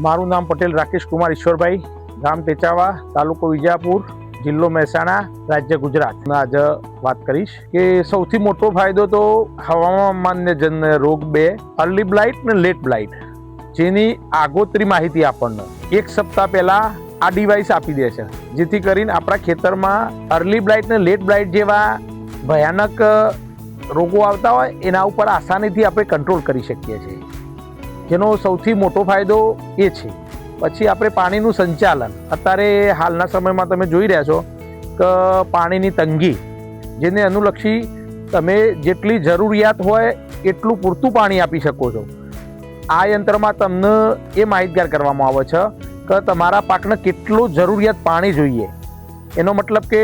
મારું નામ પટેલ રાકેશ કુમાર ઈશ્વરભાઈ, ગામ ટેચાવા, તાલુકો વિજાપુર, જિલ્લો મહેસાણા, રાજ્ય ગુજરાત. આજે વાત કરીશ કે સૌથી મોટો ફાયદો તો હવામાનજન્ય રોગ બે, અર્લી બ્લાઇટ ને લેટ બ્લાઇટ, જેની આગોતરી માહિતી આપણને 1 સપ્તાહ પહેલા આ ડિવાઇસ આપી દે છે, જેથી કરીને આપણા ખેતરમાં અર્લી બ્લાઇટ ને લેટ બ્લાઇટ જેવા ભયાનક રોગો આવતા હોય એના ઉપર આસાનીથી આપણે કંટ્રોલ કરી શકીએ છીએ, જેનો સૌથી મોટો ફાયદો એ છે. પછી આપણે પાણીનું સંચાલન, અત્યારે હાલના સમયમાં તમે જોઈ રહ્યા છો કે પાણીની તંગી, જેને અનુલક્ષી તમે જેટલી જરૂરિયાત હોય એટલું પૂરતું પાણી આપી શકો છો. આ યંત્રમાં તમને એ માહિતગાર કરવામાં આવે છે કે તમારા પાકને કેટલું જરૂરિયાત પાણી જોઈએ, એનો મતલબ કે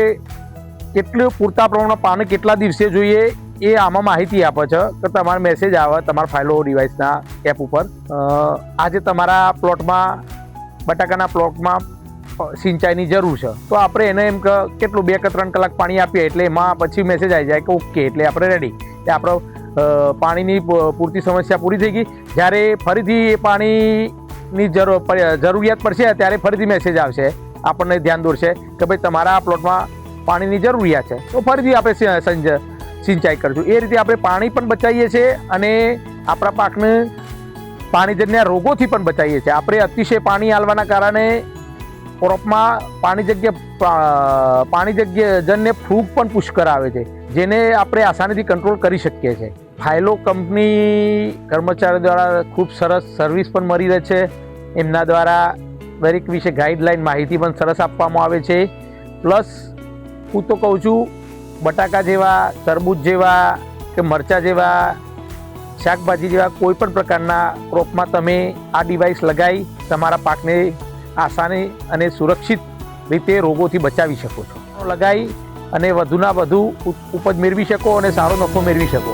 કેટલું પૂરતા પ્રમાણમાં પાણી કેટલા દિવસે જોઈએ એ આમાં માહિતી આપે છે કે તમારો મેસેજ આવે તમારા ફાઇલો ડિવાઇસના એપ ઉપર. આજે તમારા પ્લોટમાં બટાકાના પ્લોટમાં સિંચાઈની જરૂર છે તો આપણે એને એમ કે કેટલું 2 કે 3 કલાક પાણી આપીએ એટલે એમાં પછી મેસેજ આવી જાય કે ઓકે, એટલે આપણે રેડી, એ આપણો પાણીની પૂરતી સમસ્યા પૂરી થઈ ગઈ. જ્યારે ફરીથી એ પાણીની જરૂરિયાત પડશે ત્યારે ફરીથી મેસેજ આવશે, આપણને ધ્યાન દોરશે કે ભાઈ તમારા પ્લોટમાં પાણીની જરૂરિયાત છે તો ફરીથી આપણે સિંચાઈ કરશું. એ રીતે આપણે પાણી પણ બચાવીએ છીએ અને આપણા પાકને પાણીજન્ય રોગોથી પણ બચાવીએ છીએ. આપણે અતિશય પાણી આલવાના કારણે ક્રોપમાં પાણીજન્ય ફૂગ પણ પુષ્કળ આવે છે, જેને આપણે આસાનીથી કંટ્રોલ કરી શકીએ છીએ. ફાઇલો કંપની કર્મચારીઓ દ્વારા ખૂબ સરસ સર્વિસ પણ મળી રહે છે. એમના દ્વારા દરેક વિશે ગાઈડલાઈન માહિતી પણ સરસ આપવામાં આવે છે. પ્લસ હું તો કહું છું, બટાકા જેવા, તરબૂચ જેવા કે મરચાં જેવા શાકભાજી જેવા કોઈ પણ પ્રકારના ક્રોપમાં તમે આ ડિવાઇસ લગાવી તમારા પાકને આસાની અને સુરક્ષિત રીતે રોગોથી બચાવી શકો છો. લગાવી અને વધુના વધુ ઉપજ મેળવી શકો અને સારો નફો મેળવી શકો.